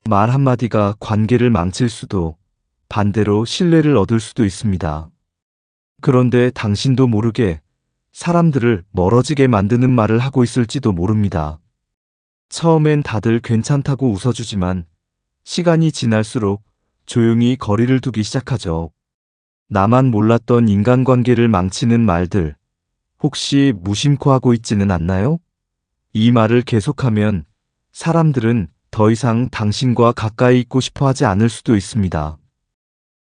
말 한마디가 관계를 망칠 수도, 반대로 신뢰를 얻을 수도 있습니다. 그런데 당신도 모르게 사람들을 멀어지게 만드는 말을 하고 있을지도 모릅니다. 처음엔 다들 괜찮다고 웃어주지만 시간이 지날수록 조용히 거리를 두기 시작하죠. 나만 몰랐던 인간관계를 망치는 말들, 혹시 무심코 하고 있지는 않나요? 이 말을 계속하면 사람들은 더 이상 당신과 가까이 있고 싶어 하지 않을 수도 있습니다.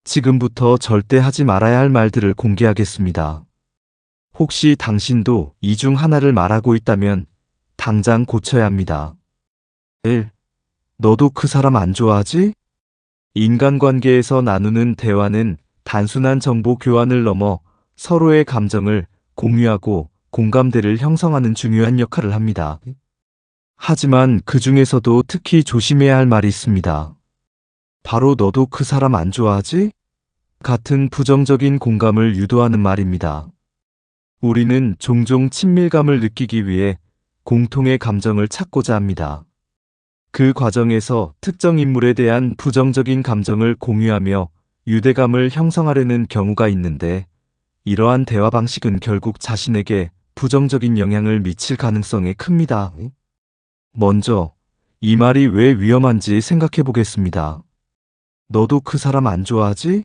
지금부터 절대 하지 말아야 할 말들을 공개하겠습니다. 혹시 당신도 이 중 하나를 말하고 있다면 당장 고쳐야 합니다. 1. 너도 그 사람 안 좋아하지? 인간관계에서 나누는 대화는 단순한 정보 교환을 넘어 서로의 감정을 공유하고 공감대를 형성하는 중요한 역할을 합니다. 하지만 그 중에서도 특히 조심해야 할 말이 있습니다. 바로 너도 그 사람 안 좋아하지? 같은 부정적인 공감을 유도하는 말입니다. 우리는 종종 친밀감을 느끼기 위해 공통의 감정을 찾고자 합니다. 그 과정에서 특정 인물에 대한 부정적인 감정을 공유하며 유대감을 형성하려는 경우가 있는데, 이러한 대화 방식은 결국 자신에게 부정적인 영향을 미칠 가능성이 큽니다. 먼저 이 말이 왜 위험한지 생각해 보겠습니다. 너도 그 사람 안 좋아하지?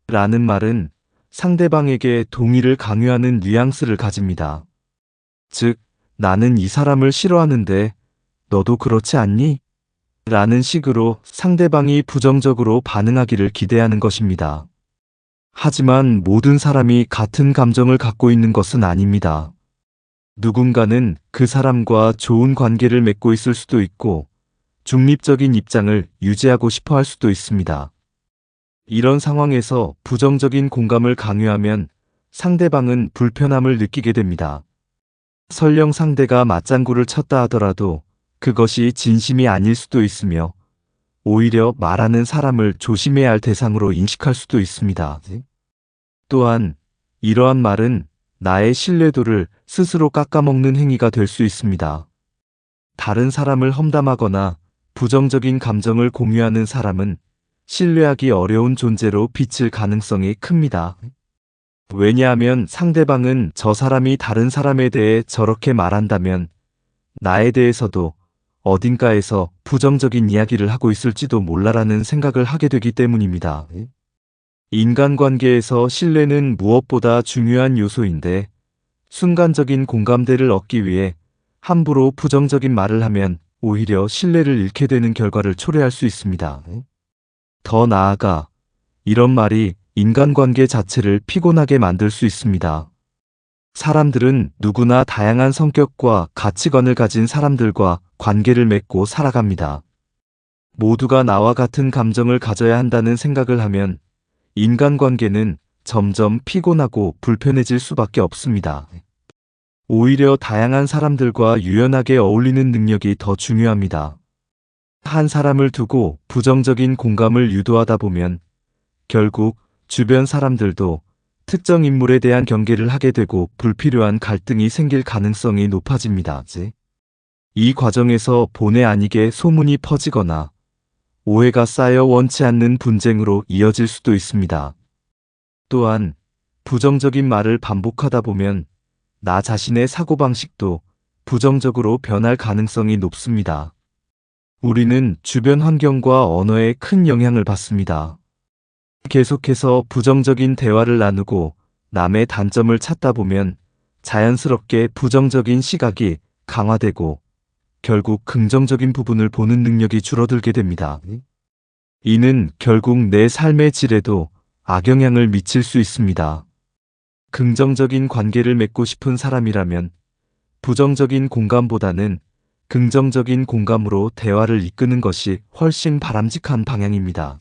라는 말은 상대방에게 동의를 강요하는 뉘앙스를 가집니다. 즉, 나는 이 사람을 싫어하는데 너도 그렇지 않니? 라는 식으로 상대방이 부정적으로 반응하기를 기대하는 것입니다. 하지만 모든 사람이 같은 감정을 갖고 있는 것은 아닙니다. 누군가는 그 사람과 좋은 관계를 맺고 있을 수도 있고, 중립적인 입장을 유지하고 싶어 할 수도 있습니다. 이런 상황에서 부정적인 공감을 강요하면 상대방은 불편함을 느끼게 됩니다. 설령 상대가 맞장구를 쳤다 하더라도 그것이 진심이 아닐 수도 있으며, 오히려 말하는 사람을 조심해야 할 대상으로 인식할 수도 있습니다. 또한 이러한 말은 나의 신뢰도를 스스로 깎아먹는 행위가 될 수 있습니다. 다른 사람을 험담하거나 부정적인 감정을 공유하는 사람은 신뢰하기 어려운 존재로 비칠 가능성이 큽니다. 왜냐하면 상대방은 저 사람이 다른 사람에 대해 저렇게 말한다면 나에 대해서도 어딘가에서 부정적인 이야기를 하고 있을지도 몰라라는 생각을 하게 되기 때문입니다. 인간관계에서 신뢰는 무엇보다 중요한 요소인데, 순간적인 공감대를 얻기 위해 함부로 부정적인 말을 하면 오히려 신뢰를 잃게 되는 결과를 초래할 수 있습니다. 더 나아가 이런 말이 인간관계 자체를 피곤하게 만들 수 있습니다. 사람들은 누구나 다양한 성격과 가치관을 가진 사람들과 관계를 맺고 살아갑니다. 모두가 나와 같은 감정을 가져야 한다는 생각을 하면 인간관계는 점점 피곤하고 불편해질 수밖에 없습니다. 오히려 다양한 사람들과 유연하게 어울리는 능력이 더 중요합니다. 한 사람을 두고 부정적인 공감을 유도하다 보면 결국 주변 사람들도 특정 인물에 대한 경계를 하게 되고 불필요한 갈등이 생길 가능성이 높아집니다. 이 과정에서 본의 아니게 소문이 퍼지거나 오해가 쌓여 원치 않는 분쟁으로 이어질 수도 있습니다. 또한 부정적인 말을 반복하다 보면 나 자신의 사고방식도 부정적으로 변할 가능성이 높습니다. 우리는 주변 환경과 언어에 큰 영향을 받습니다. 계속해서 부정적인 대화를 나누고 남의 단점을 찾다 보면 자연스럽게 부정적인 시각이 강화되고 결국 긍정적인 부분을 보는 능력이 줄어들게 됩니다. 이는 결국 내 삶의 질에도 악영향을 미칠 수 있습니다. 긍정적인 관계를 맺고 싶은 사람이라면 부정적인 공감보다는 긍정적인 공감으로 대화를 이끄는 것이 훨씬 바람직한 방향입니다.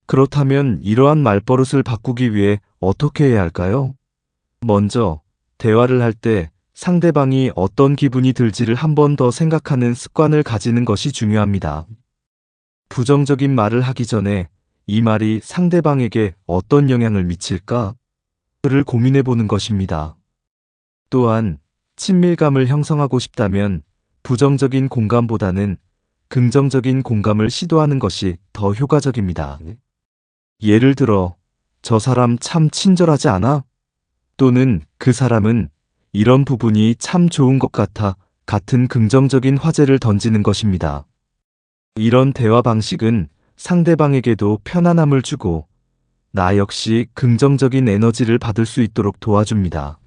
그렇다면 이러한 말버릇을 바꾸기 위해 어떻게 해야 할까요? 먼저 대화를 할 때 상대방이 어떤 기분이 들지를 한 번 더 생각하는 습관을 가지는 것이 중요합니다. 부정적인 말을 하기 전에 이 말이 상대방에게 어떤 영향을 미칠까를 고민해 보는 것입니다. 또한 친밀감을 형성하고 싶다면 부정적인 공감보다는 긍정적인 공감을 시도하는 것이 더 효과적입니다. 예를 들어, 저 사람 참 친절하지 않아? 또는 그 사람은 이런 부분이 참 좋은 것 같아 같은 긍정적인 화제를 던지는 것입니다. 이런 대화 방식은 상대방에게도 편안함을 주고 나 역시 긍정적인 에너지를 받을 수 있도록 도와줍니다.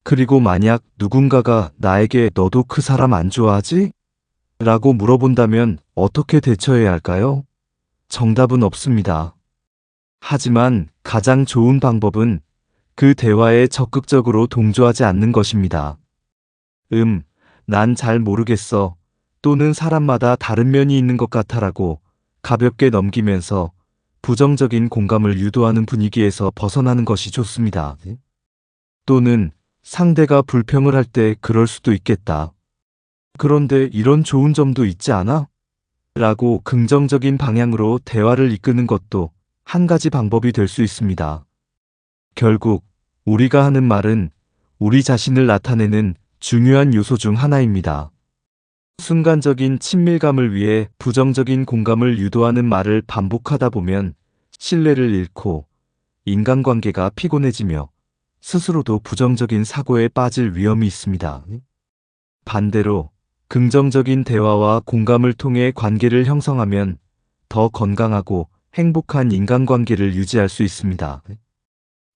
그리고 만약 누군가가 나에게 너도 그 사람 안 좋아하지? 라고 물어본다면 어떻게 대처해야 할까요? 정답은 없습니다. 하지만 가장 좋은 방법은 그 대화에 적극적으로 동조하지 않는 것입니다. 난 잘 모르겠어. 또는 사람마다 다른 면이 있는 것 같아라고 가볍게 넘기면서 부정적인 공감을 유도하는 분위기에서 벗어나는 것이 좋습니다. 또는 상대가 불평을 할 때 그럴 수도 있겠다. 그런데 이런 좋은 점도 있지 않아? 라고 긍정적인 방향으로 대화를 이끄는 것도 한 가지 방법이 될 수 있습니다. 결국 우리가 하는 말은 우리 자신을 나타내는 중요한 요소 중 하나입니다. 순간적인 친밀감을 위해 부정적인 공감을 유도하는 말을 반복하다 보면 신뢰를 잃고 인간관계가 피곤해지며 스스로도 부정적인 사고에 빠질 위험이 있습니다. 반대로 긍정적인 대화와 공감을 통해 관계를 형성하면 더 건강하고 행복한 인간관계를 유지할 수 있습니다.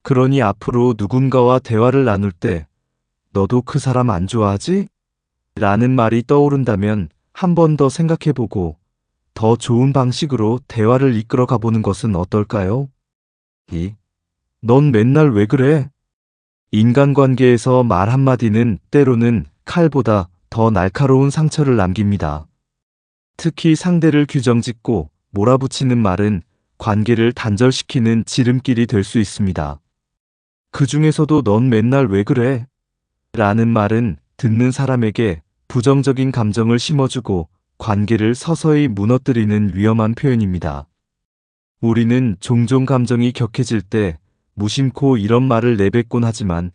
그러니 앞으로 누군가와 대화를 나눌 때 너도 그 사람 안 좋아하지? 라는 말이 떠오른다면 한 번 더 생각해보고 더 좋은 방식으로 대화를 이끌어 가보는 것은 어떨까요? 넌 맨날 왜 그래? 인간관계에서 말 한마디는 때로는 칼보다 더 날카로운 상처를 남깁니다. 특히 상대를 규정짓고 몰아붙이는 말은 관계를 단절시키는 지름길이 될 수 있습니다. 그 중에서도 넌 맨날 왜 그래? 라는 말은 듣는 사람에게 부정적인 감정을 심어주고 관계를 서서히 무너뜨리는 위험한 표현입니다. 우리는 종종 감정이 격해질 때 무심코 이런 말을 내뱉곤 하지만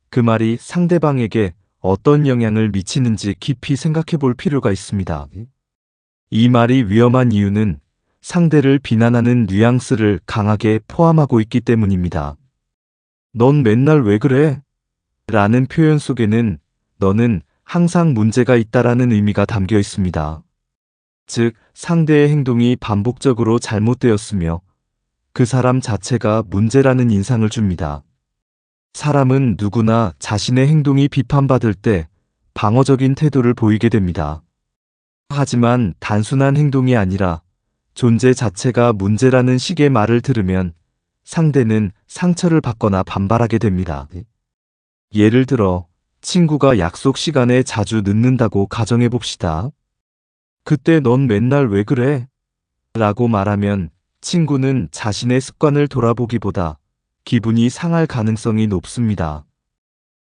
그 말이 상대방에게 어떤 영향을 미치는지 깊이 생각해 볼 필요가 있습니다. 이 말이 위험한 이유는 상대를 비난하는 뉘앙스를 강하게 포함하고 있기 때문입니다. 넌 맨날 왜 그래? 라는 표현 속에는 너는 항상 문제가 있다라는 의미가 담겨 있습니다. 즉, 상대의 행동이 반복적으로 잘못되었으며 그 사람 자체가 문제라는 인상을 줍니다. 사람은 누구나 자신의 행동이 비판받을 때 방어적인 태도를 보이게 됩니다. 하지만 단순한 행동이 아니라 존재 자체가 문제라는 식의 말을 들으면 상대는 상처를 받거나 반발하게 됩니다. 예를 들어 친구가 약속 시간에 자주 늦는다고 가정해 봅시다. 그때 넌 맨날 왜 그래? 라고 말하면 친구는 자신의 습관을 돌아보기보다 기분이 상할 가능성이 높습니다.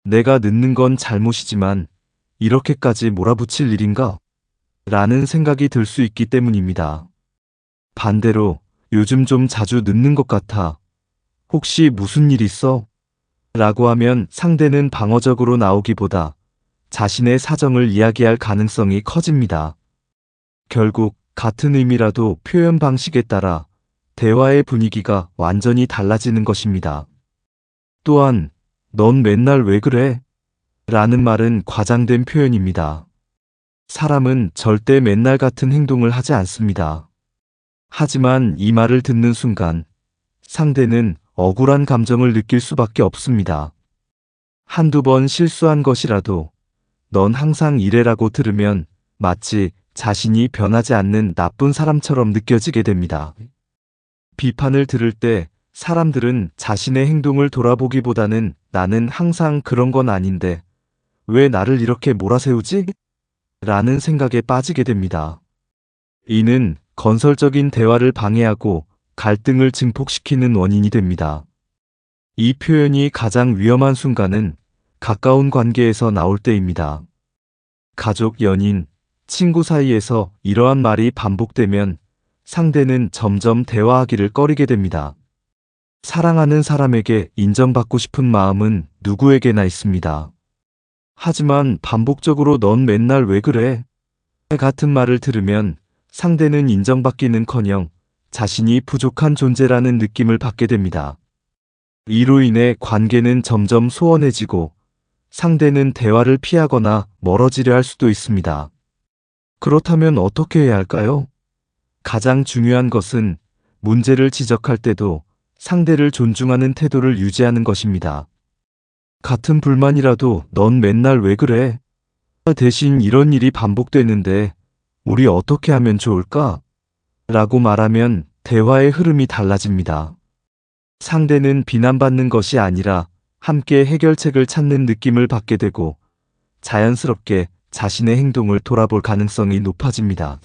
내가 늦는 건 잘못이지만 이렇게까지 몰아붙일 일인가? 라는 생각이 들 수 있기 때문입니다. 반대로 요즘 좀 자주 늦는 것 같아. 혹시 무슨 일 있어? 라고 하면 상대는 방어적으로 나오기보다 자신의 사정을 이야기할 가능성이 커집니다. 결국 같은 의미라도 표현 방식에 따라 대화의 분위기가 완전히 달라지는 것입니다. 또한 넌 맨날 왜 그래? 라는 말은 과장된 표현입니다. 사람은 절대 맨날 같은 행동을 하지 않습니다. 하지만 이 말을 듣는 순간 상대는 억울한 감정을 느낄 수밖에 없습니다. 한두 번 실수한 것이라도 넌 항상 이래라고 들으면 마치 자신이 변하지 않는 나쁜 사람처럼 느껴지게 됩니다. 비판을 들을 때 사람들은 자신의 행동을 돌아보기보다는 나는 항상 그런 건 아닌데 왜 나를 이렇게 몰아세우지? 라는 생각에 빠지게 됩니다. 이는 건설적인 대화를 방해하고 갈등을 증폭시키는 원인이 됩니다. 이 표현이 가장 위험한 순간은 가까운 관계에서 나올 때입니다. 가족, 연인, 친구 사이에서 이러한 말이 반복되면 상대는 점점 대화하기를 꺼리게 됩니다. 사랑하는 사람에게 인정받고 싶은 마음은 누구에게나 있습니다. 하지만 반복적으로 넌 맨날 왜 그래? 같은 말을 들으면 상대는 인정받기는커녕 자신이 부족한 존재라는 느낌을 받게 됩니다. 이로 인해 관계는 점점 소원해지고 상대는 대화를 피하거나 멀어지려 할 수도 있습니다. 그렇다면 어떻게 해야 할까요? 가장 중요한 것은 문제를 지적할 때도 상대를 존중하는 태도를 유지하는 것입니다. 같은 불만이라도 넌 맨날 왜 그래? 대신 이런 일이 반복되는데 우리 어떻게 하면 좋을까? 라고 말하면 대화의 흐름이 달라집니다. 상대는 비난받는 것이 아니라 함께 해결책을 찾는 느낌을 받게 되고 자연스럽게 자신의 행동을 돌아볼 가능성이 높아집니다.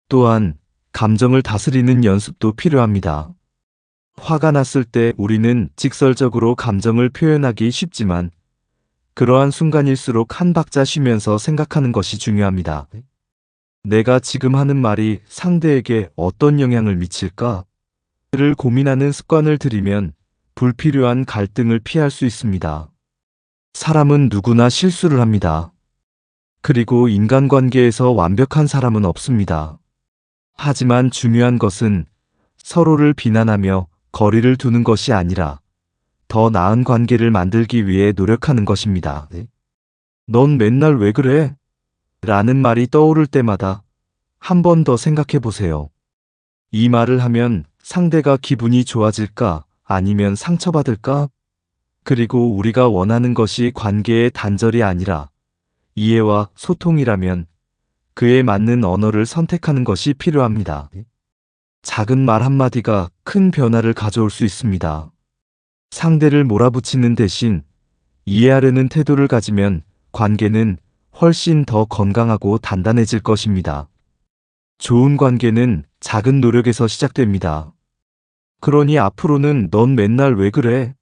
또한 감정을 다스리는 연습도 필요합니다. 화가 났을 때 우리는 직설적으로 감정을 표현하기 쉽지만 그러한 순간일수록 한 박자 쉬면서 생각하는 것이 중요합니다. 내가 지금 하는 말이 상대에게 어떤 영향을 미칠까? 를 고민하는 습관을 들이면 불필요한 갈등을 피할 수 있습니다. 사람은 누구나 실수를 합니다. 그리고 인간관계에서 완벽한 사람은 없습니다. 하지만 중요한 것은 서로를 비난하며 거리를 두는 것이 아니라 더 나은 관계를 만들기 위해 노력하는 것입니다. 넌 맨날 왜 그래? 라는 말이 떠오를 때마다 한 번 더 생각해 보세요. 이 말을 하면 상대가 기분이 좋아질까? 아니면 상처받을까? 그리고 우리가 원하는 것이 관계의 단절이 아니라 이해와 소통이라면 그에 맞는 언어를 선택하는 것이 필요합니다. 작은 말 한마디가 큰 변화를 가져올 수 있습니다. 상대를 몰아붙이는 대신 이해하려는 태도를 가지면 관계는 훨씬 더 건강하고 단단해질 것입니다. 좋은 관계는 작은 노력에서 시작됩니다. 그러니 앞으로는 넌 맨날 왜 그래?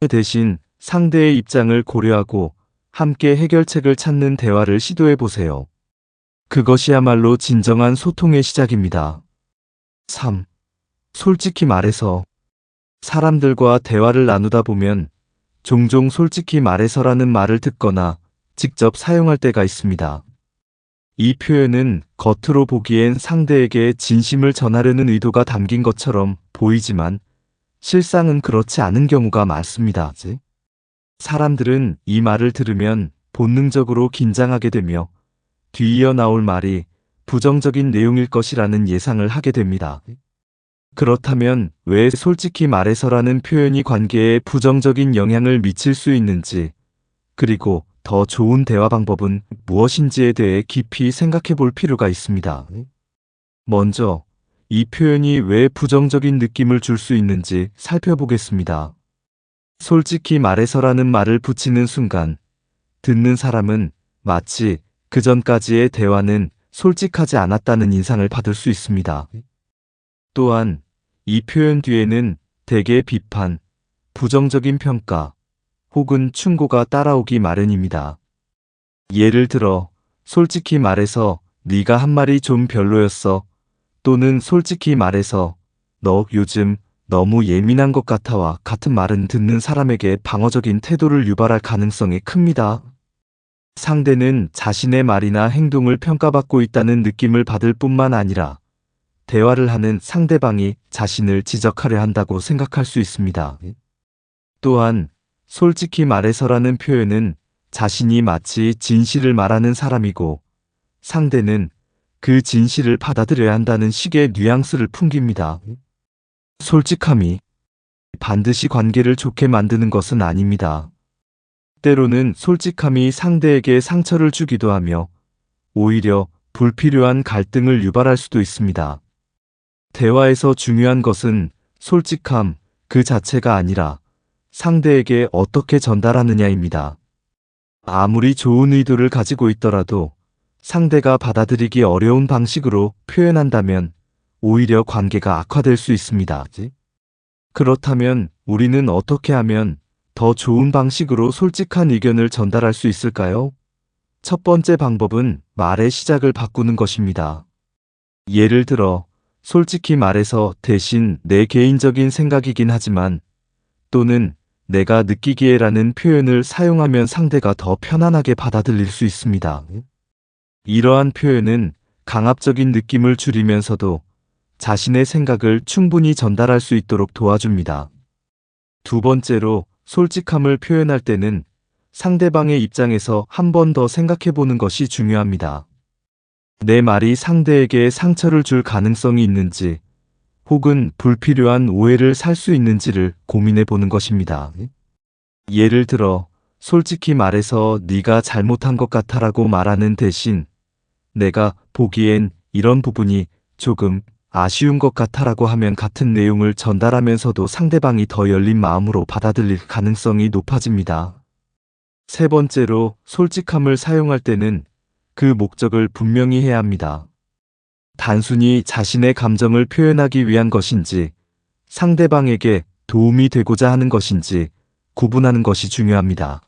대신 상대의 입장을 고려하고 함께 해결책을 찾는 대화를 시도해 보세요. 그것이야말로 진정한 소통의 시작입니다. 3. 솔직히 말해서. 사람들과 대화를 나누다 보면 종종 솔직히 말해서라는 말을 듣거나 직접 사용할 때가 있습니다. 이 표현은 겉으로 보기엔 상대에게 진심을 전하려는 의도가 담긴 것처럼 보이지만 실상은 그렇지 않은 경우가 많습니다. 사람들은 이 말을 들으면 본능적으로 긴장하게 되며 뒤이어 나올 말이 부정적인 내용일 것이라는 예상을 하게 됩니다. 그렇다면 왜 솔직히 말해서라는 표현이 관계에 부정적인 영향을 미칠 수 있는지, 그리고 더 좋은 대화 방법은 무엇인지에 대해 깊이 생각해 볼 필요가 있습니다. 먼저 이 표현이 왜 부정적인 느낌을 줄 수 있는지 살펴보겠습니다. 솔직히 말해서라는 말을 붙이는 순간 듣는 사람은 마치 그 전까지의 대화는 솔직하지 않았다는 인상을 받을 수 있습니다. 또한 이 표현 뒤에는 대개 비판, 부정적인 평가, 혹은 충고가 따라오기 마련입니다. 예를 들어 솔직히 말해서 네가 한 말이 좀 별로였어, 또는 솔직히 말해서 너 요즘 너무 예민한 것 같아와 같은 말은 듣는 사람에게 방어적인 태도를 유발할 가능성이 큽니다. 상대는 자신의 말이나 행동을 평가받고 있다는 느낌을 받을 뿐만 아니라 대화를 하는 상대방이 자신을 지적하려 한다고 생각할 수 있습니다. 또한 솔직히 말해서라는 표현은 자신이 마치 진실을 말하는 사람이고 상대는 그 진실을 받아들여야 한다는 식의 뉘앙스를 풍깁니다. 솔직함이 반드시 관계를 좋게 만드는 것은 아닙니다. 때로는 솔직함이 상대에게 상처를 주기도 하며 오히려 불필요한 갈등을 유발할 수도 있습니다. 대화에서 중요한 것은 솔직함 그 자체가 아니라 상대에게 어떻게 전달하느냐입니다. 아무리 좋은 의도를 가지고 있더라도 상대가 받아들이기 어려운 방식으로 표현한다면 오히려 관계가 악화될 수 있습니다. 그렇다면 우리는 어떻게 하면 더 좋은 방식으로 솔직한 의견을 전달할 수 있을까요? 첫 번째 방법은 말의 시작을 바꾸는 것입니다. 예를 들어 솔직히 말해서 대신 내 개인적인 생각이긴 하지만 또는 내가 느끼기에라는 표현을 사용하면 상대가 더 편안하게 받아들일 수 있습니다. 이러한 표현은 강압적인 느낌을 줄이면서도 자신의 생각을 충분히 전달할 수 있도록 도와줍니다. 두 번째로, 솔직함을 표현할 때는 상대방의 입장에서 한 번 더 생각해 보는 것이 중요합니다. 내 말이 상대에게 상처를 줄 가능성이 있는지, 혹은 불필요한 오해를 살 수 있는지를 고민해 보는 것입니다. 예를 들어, 솔직히 말해서 네가 잘못한 것 같아라고 말하는 대신 내가 보기엔 이런 부분이 조금 아쉬운 것 같아라고 하면 같은 내용을 전달하면서도 상대방이 더 열린 마음으로 받아들일 가능성이 높아집니다. 세 번째로, 솔직함을 사용할 때는 그 목적을 분명히 해야 합니다. 단순히 자신의 감정을 표현하기 위한 것인지 상대방에게 도움이 되고자 하는 것인지 구분하는 것이 중요합니다.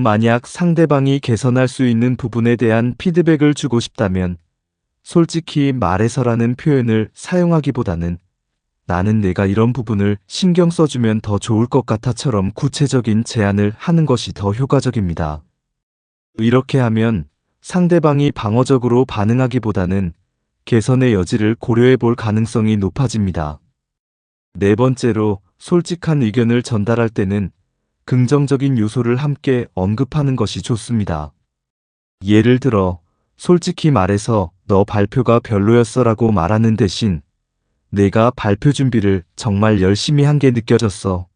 만약 상대방이 개선할 수 있는 부분에 대한 피드백을 주고 싶다면 솔직히 말해서라는 표현을 사용하기보다는 나는 내가 이런 부분을 신경 써주면 더 좋을 것 같아처럼 구체적인 제안을 하는 것이 더 효과적입니다. 이렇게 하면 상대방이 방어적으로 반응하기보다는 개선의 여지를 고려해 볼 가능성이 높아집니다. 네 번째로, 솔직한 의견을 전달할 때는 긍정적인 요소를 함께 언급하는 것이 좋습니다. 예를 들어, 솔직히 말해서 너 발표가 별로였어라고 말하는 대신 내가 발표 준비를 정말 열심히 한 게 느껴졌어.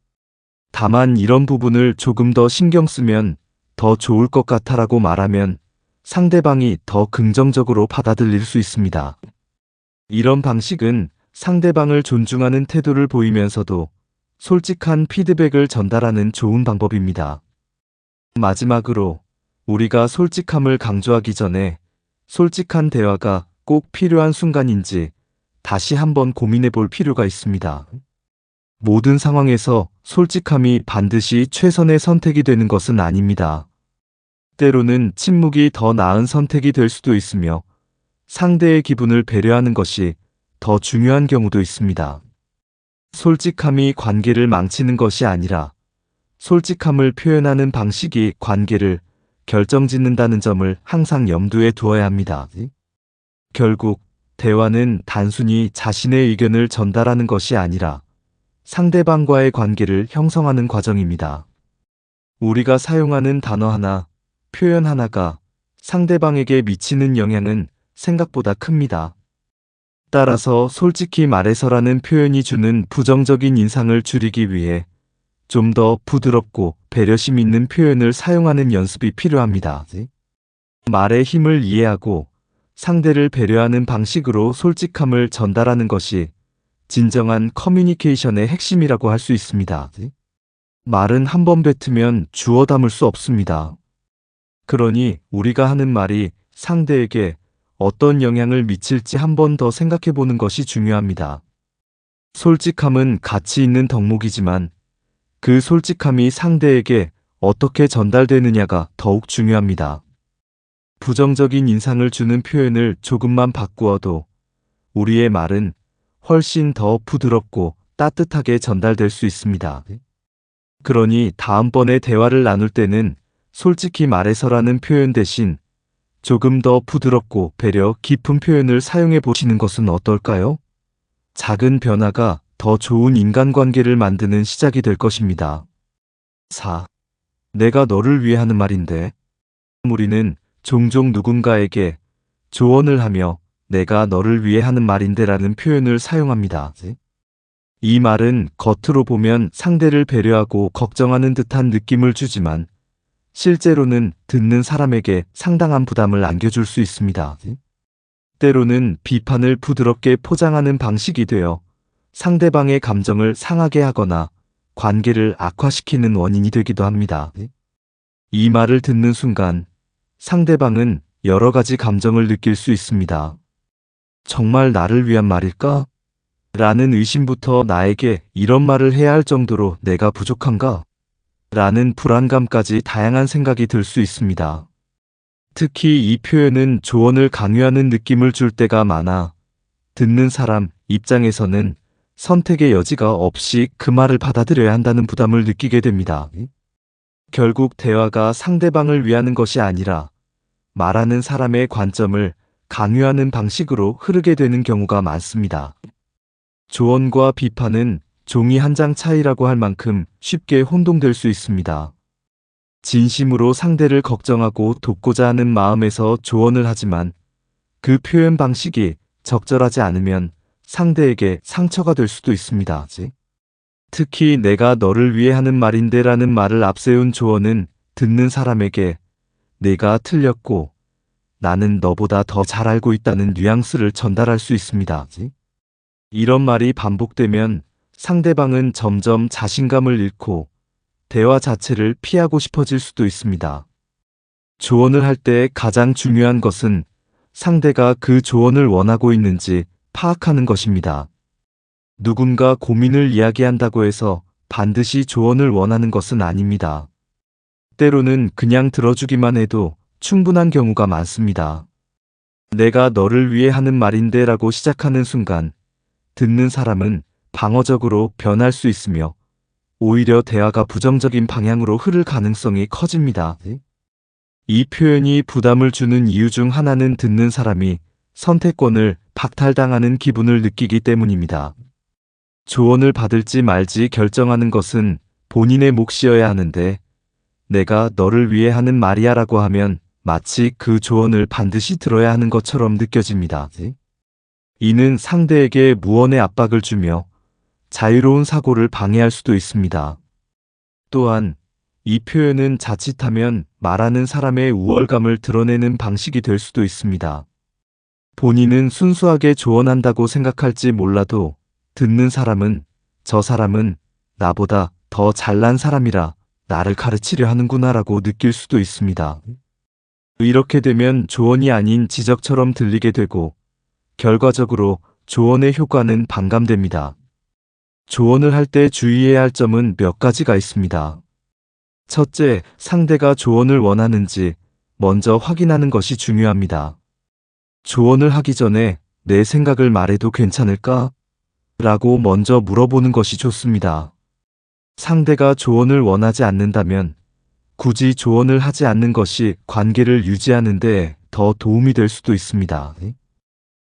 다만 이런 부분을 조금 더 신경 쓰면 더 좋을 것 같아라고 말하면 상대방이 더 긍정적으로 받아들일 수 있습니다. 이런 방식은 상대방을 존중하는 태도를 보이면서도 솔직한 피드백을 전달하는 좋은 방법입니다. 마지막으로, 우리가 솔직함을 강조하기 전에 솔직한 대화가 꼭 필요한 순간인지 다시 한번 고민해 볼 필요가 있습니다. 모든 상황에서 솔직함이 반드시 최선의 선택이 되는 것은 아닙니다. 때로는 침묵이 더 나은 선택이 될 수도 있으며 상대의 기분을 배려하는 것이 더 중요한 경우도 있습니다. 솔직함이 관계를 망치는 것이 아니라 솔직함을 표현하는 방식이 관계를 결정짓는다는 점을 항상 염두에 두어야 합니다. 결국 대화는 단순히 자신의 의견을 전달하는 것이 아니라 상대방과의 관계를 형성하는 과정입니다. 우리가 사용하는 단어 하나, 표현 하나가 상대방에게 미치는 영향은 생각보다 큽니다. 따라서 솔직히 말해서라는 표현이 주는 부정적인 인상을 줄이기 위해 좀 더 부드럽고 배려심 있는 표현을 사용하는 연습이 필요합니다. 말의 힘을 이해하고 상대를 배려하는 방식으로 솔직함을 전달하는 것이 진정한 커뮤니케이션의 핵심이라고 할 수 있습니다. 말은 한 번 뱉으면 주워 담을 수 없습니다. 그러니 우리가 하는 말이 상대에게 어떤 영향을 미칠지 한 번 더 생각해 보는 것이 중요합니다. 솔직함은 가치 있는 덕목이지만 그 솔직함이 상대에게 어떻게 전달되느냐가 더욱 중요합니다. 부정적인 인상을 주는 표현을 조금만 바꾸어도 우리의 말은 훨씬 더 부드럽고 따뜻하게 전달될 수 있습니다. 그러니 다음번에 대화를 나눌 때는 솔직히 말해서라는 표현 대신 조금 더 부드럽고 배려 깊은 표현을 사용해 보시는 것은 어떨까요? 작은 변화가 더 좋은 인간관계를 만드는 시작이 될 것입니다. 4. 내가 너를 위해 하는 말인데. 우리는 종종 누군가에게 조언을 하며 내가 너를 위해 하는 말인데라는 표현을 사용합니다. 이 말은 겉으로 보면 상대를 배려하고 걱정하는 듯한 느낌을 주지만 실제로는 듣는 사람에게 상당한 부담을 안겨줄 수 있습니다. 때로는 비판을 부드럽게 포장하는 방식이 되어 상대방의 감정을 상하게 하거나 관계를 악화시키는 원인이 되기도 합니다. 이 말을 듣는 순간 상대방은 여러 가지 감정을 느낄 수 있습니다. 정말 나를 위한 말일까? 라는 의심부터 나에게 이런 말을 해야 할 정도로 내가 부족한가? 라는 불안감까지 다양한 생각이 들 수 있습니다. 특히 이 표현은 조언을 강요하는 느낌을 줄 때가 많아 듣는 사람 입장에서는 선택의 여지가 없이 그 말을 받아들여야 한다는 부담을 느끼게 됩니다. 결국 대화가 상대방을 위하는 것이 아니라 말하는 사람의 관점을 강요하는 방식으로 흐르게 되는 경우가 많습니다. 조언과 비판은 종이 한 장 차이라고 할 만큼 쉽게 혼동될 수 있습니다. 진심으로 상대를 걱정하고 돕고자 하는 마음에서 조언을 하지만 그 표현 방식이 적절하지 않으면 상대에게 상처가 될 수도 있습니다. 특히 내가 너를 위해 하는 말인데 라는 말을 앞세운 조언은 듣는 사람에게 내가 틀렸고 나는 너보다 더 잘 알고 있다는 뉘앙스를 전달할 수 있습니다. 이런 말이 반복되면 상대방은 점점 자신감을 잃고 대화 자체를 피하고 싶어질 수도 있습니다. 조언을 할 때 가장 중요한 것은 상대가 그 조언을 원하고 있는지 파악하는 것입니다. 누군가 고민을 이야기한다고 해서 반드시 조언을 원하는 것은 아닙니다. 때로는 그냥 들어주기만 해도 충분한 경우가 많습니다. 내가 너를 위해 하는 말인데 라고 시작하는 순간 듣는 사람은 방어적으로 변할 수 있으며 오히려 대화가 부정적인 방향으로 흐를 가능성이 커집니다. 이 표현이 부담을 주는 이유 중 하나는 듣는 사람이 선택권을 박탈당하는 기분을 느끼기 때문입니다. 조언을 받을지 말지 결정하는 것은 본인의 몫이어야 하는데 내가 너를 위해 하는 말이야 라고 하면 마치 그 조언을 반드시 들어야 하는 것처럼 느껴집니다. 이는 상대에게 무언의 압박을 주며 자유로운 사고를 방해할 수도 있습니다. 또한 이 표현은 자칫하면 말하는 사람의 우월감을 드러내는 방식이 될 수도 있습니다. 본인은 순수하게 조언한다고 생각할지 몰라도 듣는 사람은 저 사람은 나보다 더 잘난 사람이라 나를 가르치려 하는구나 라고 느낄 수도 있습니다. 이렇게 되면 조언이 아닌 지적처럼 들리게 되고 결과적으로 조언의 효과는 반감됩니다. 조언을 할 때 주의해야 할 점은 몇 가지가 있습니다. 첫째, 상대가 조언을 원하는지 먼저 확인하는 것이 중요합니다. 조언을 하기 전에 내 생각을 말해도 괜찮을까? 라고 먼저 물어보는 것이 좋습니다. 상대가 조언을 원하지 않는다면 굳이 조언을 하지 않는 것이 관계를 유지하는 데 더 도움이 될 수도 있습니다.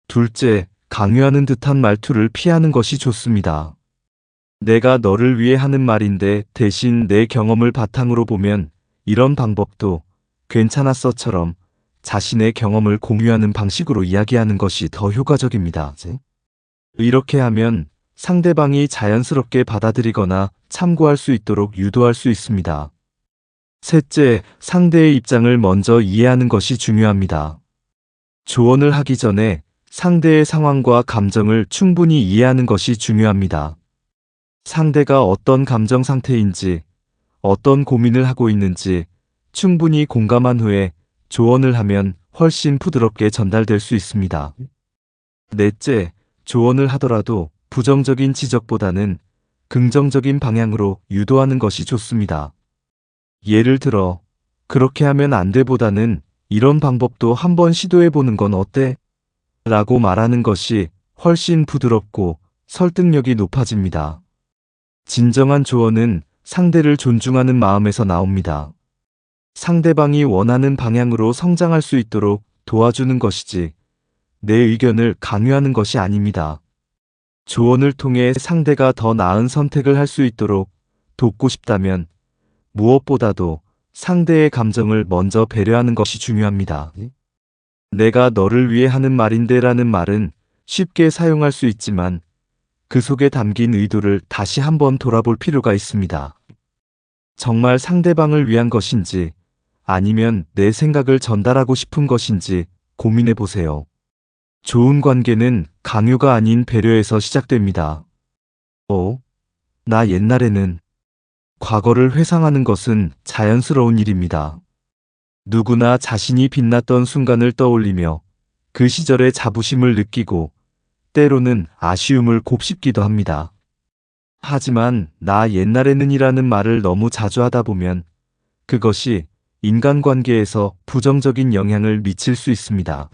둘째, 강요하는 듯한 말투를 피하는 것이 좋습니다. 내가 너를 위해 하는 말인데 대신 내 경험을 바탕으로 보면 이런 방법도 괜찮았어처럼 자신의 경험을 공유하는 방식으로 이야기하는 것이 더 효과적입니다. 이렇게 하면 상대방이 자연스럽게 받아들이거나 참고할 수 있도록 유도할 수 있습니다. 셋째, 상대의 입장을 먼저 이해하는 것이 중요합니다. 조언을 하기 전에 상대의 상황과 감정을 충분히 이해하는 것이 중요합니다. 상대가 어떤 감정 상태인지, 어떤 고민을 하고 있는지 충분히 공감한 후에 조언을 하면 훨씬 부드럽게 전달될 수 있습니다. 넷째, 조언을 하더라도 부정적인 지적보다는 긍정적인 방향으로 유도하는 것이 좋습니다. 예를 들어, 그렇게 하면 안 돼보다는 이런 방법도 한번 시도해보는 건 어때? 라고 말하는 것이 훨씬 부드럽고 설득력이 높아집니다. 진정한 조언은 상대를 존중하는 마음에서 나옵니다. 상대방이 원하는 방향으로 성장할 수 있도록 도와주는 것이지 내 의견을 강요하는 것이 아닙니다. 조언을 통해 상대가 더 나은 선택을 할 수 있도록 돕고 싶다면 무엇보다도 상대의 감정을 먼저 배려하는 것이 중요합니다. 내가 너를 위해 하는 말인데 라는 말은 쉽게 사용할 수 있지만 그 속에 담긴 의도를 다시 한번 돌아볼 필요가 있습니다. 정말 상대방을 위한 것인지 아니면 내 생각을 전달하고 싶은 것인지 고민해 보세요. 좋은 관계는 강요가 아닌 배려에서 시작됩니다. 나 옛날에는 과거를 회상하는 것은 자연스러운 일입니다. 누구나 자신이 빛났던 순간을 떠올리며 그 시절의 자부심을 느끼고 때로는 아쉬움을 곱씹기도 합니다. 하지만 나 옛날에는 이라는 말을 너무 자주 하다 보면 그것이 인간관계에서 부정적인 영향을 미칠 수 있습니다.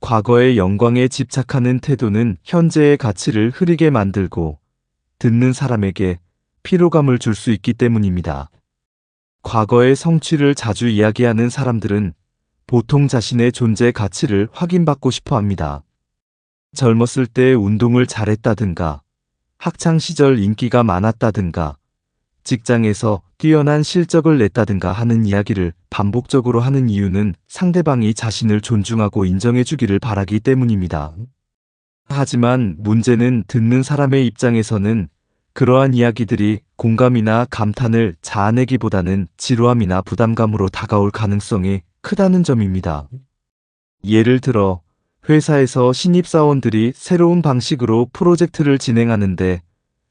과거의 영광에 집착하는 태도는 현재의 가치를 흐리게 만들고 듣는 사람에게 피로감을 줄 수 있기 때문입니다. 과거의 성취를 자주 이야기하는 사람들은 보통 자신의 존재 가치를 확인받고 싶어 합니다. 젊었을 때 운동을 잘했다든가, 학창 시절 인기가 많았다든가, 직장에서 뛰어난 실적을 냈다든가 하는 이야기를 반복적으로 하는 이유는 상대방이 자신을 존중하고 인정해 주기를 바라기 때문입니다. 하지만 문제는 듣는 사람의 입장에서는 그러한 이야기들이 공감이나 감탄을 자아내기보다는 지루함이나 부담감으로 다가올 가능성이 크다는 점입니다. 예를 들어 회사에서 신입사원들이 새로운 방식으로 프로젝트를 진행하는데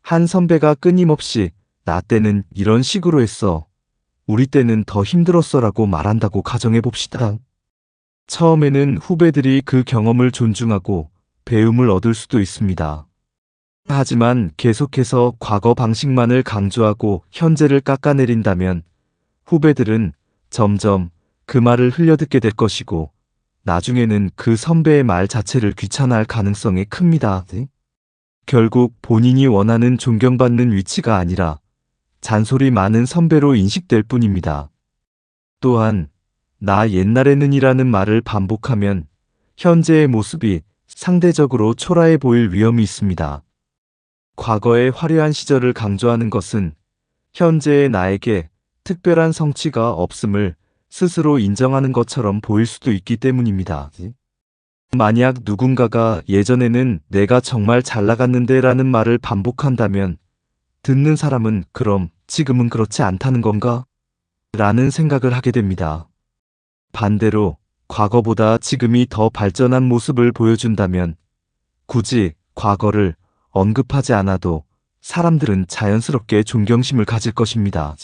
한 선배가 끊임없이 나 때는 이런 식으로 했어. 우리 때는 더 힘들었어 라고 말한다고 가정해 봅시다. 처음에는 후배들이 그 경험을 존중하고 배움을 얻을 수도 있습니다. 하지만 계속해서 과거 방식만을 강조하고 현재를 깎아내린다면 후배들은 점점 그 말을 흘려듣게 될 것이고 나중에는 그 선배의 말 자체를 귀찮아할 가능성이 큽니다. 결국 본인이 원하는 존경받는 위치가 아니라 잔소리 많은 선배로 인식될 뿐입니다. 또한 나 옛날에는 이라는 말을 반복하면 현재의 모습이 상대적으로 초라해 보일 위험이 있습니다. 과거의 화려한 시절을 강조하는 것은 현재의 나에게 특별한 성취가 없음을 스스로 인정하는 것처럼 보일 수도 있기 때문입니다. 만약 누군가가 예전에는 내가 정말 잘 나갔는데 라는 말을 반복한다면 듣는 사람은 그럼 지금은 그렇지 않다는 건가? 라는 생각을 하게 됩니다. 반대로 과거보다 지금이 더 발전한 모습을 보여준다면 굳이 과거를 언급하지 않아도 사람들은 자연스럽게 존경심을 가질 것입니다.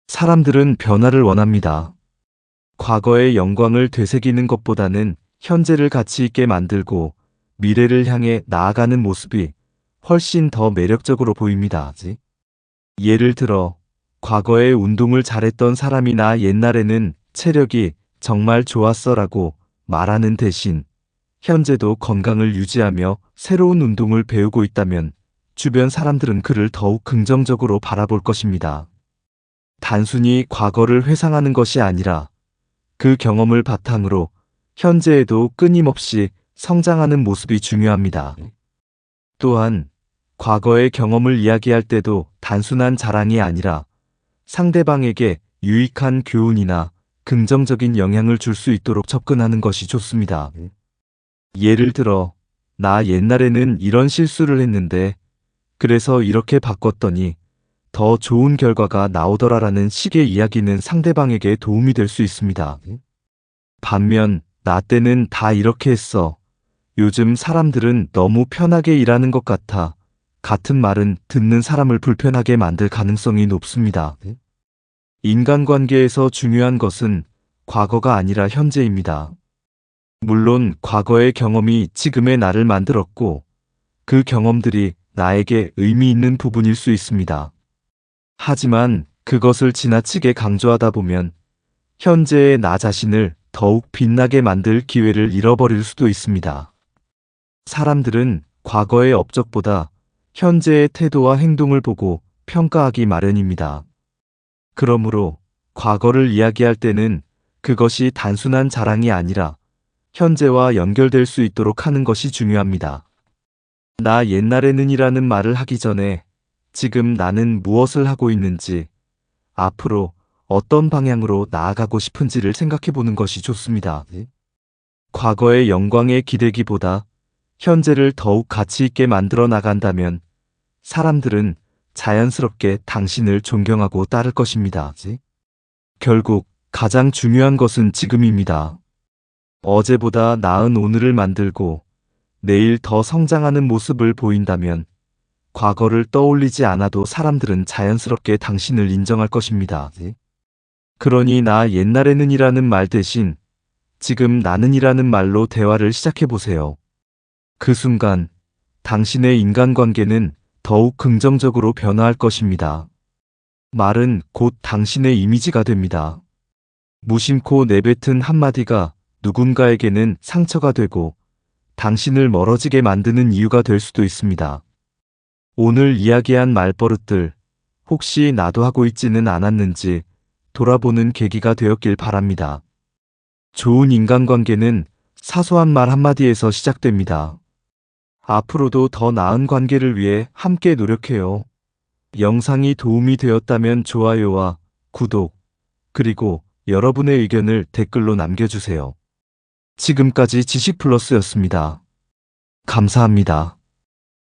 사람들은 변화를 원합니다. 과거의 영광을 되새기는 것보다는 현재를 가치 있게 만들고 미래를 향해 나아가는 모습이 훨씬 더 매력적으로 보입니다. 예를 들어 과거에 운동을 잘했던 사람이 나 옛날에는 체력이 정말 좋았어 라고 말하는 대신 현재도 건강을 유지하며 새로운 운동을 배우고 있다면 주변 사람들은 그를 더욱 긍정적으로 바라볼 것입니다. 단순히 과거를 회상하는 것이 아니라 그 경험을 바탕으로 현재에도 끊임없이 성장하는 모습이 중요합니다. 또한 과거의 경험을 이야기할 때도 단순한 자랑이 아니라 상대방에게 유익한 교훈이나 긍정적인 영향을 줄 수 있도록 접근하는 것이 좋습니다. 예를 들어, 나 옛날에는 이런 실수를 했는데 그래서 이렇게 바꿨더니 더 좋은 결과가 나오더라라는 식의 이야기는 상대방에게 도움이 될 수 있습니다. 반면 나 때는 다 이렇게 했어. 요즘 사람들은 너무 편하게 일하는 것 같아. 같은 말은 듣는 사람을 불편하게 만들 가능성이 높습니다. 인간관계에서 중요한 것은 과거가 아니라 현재입니다. 물론 과거의 경험이 지금의 나를 만들었고 그 경험들이 나에게 의미 있는 부분일 수 있습니다. 하지만 그것을 지나치게 강조하다 보면 현재의 나 자신을 더욱 빛나게 만들 기회를 잃어버릴 수도 있습니다. 사람들은 과거의 업적보다 현재의 태도와 행동을 보고 평가하기 마련입니다. 그러므로 과거를 이야기할 때는 그것이 단순한 자랑이 아니라 현재와 연결될 수 있도록 하는 것이 중요합니다. 나 옛날에는 이라는 말을 하기 전에 지금 나는 무엇을 하고 있는지, 앞으로 어떤 방향으로 나아가고 싶은지를 생각해 보는 것이 좋습니다. 과거의 영광에 기대기보다 현재를 더욱 가치 있게 만들어 나간다면 사람들은 자연스럽게 당신을 존경하고 따를 것입니다. 결국 가장 중요한 것은 지금입니다. 어제보다 나은 오늘을 만들고 내일 더 성장하는 모습을 보인다면 과거를 떠올리지 않아도 사람들은 자연스럽게 당신을 인정할 것입니다. 그러니 나 옛날에는 이라는 말 대신 지금 나는 이라는 말로 대화를 시작해 보세요. 그 순간 당신의 인간관계는 더욱 긍정적으로 변화할 것입니다. 말은 곧 당신의 이미지가 됩니다. 무심코 내뱉은 한마디가 누군가에게는 상처가 되고 당신을 멀어지게 만드는 이유가 될 수도 있습니다. 오늘 이야기한 말버릇들 혹시 나도 하고 있지는 않았는지 돌아보는 계기가 되었길 바랍니다. 좋은 인간관계는 사소한 말 한마디에서 시작됩니다. 앞으로도 더 나은 관계를 위해 함께 노력해요. 영상이 도움이 되었다면 좋아요와 구독, 그리고 여러분의 의견을 댓글로 남겨주세요. 지금까지 지식플러스였습니다. 감사합니다.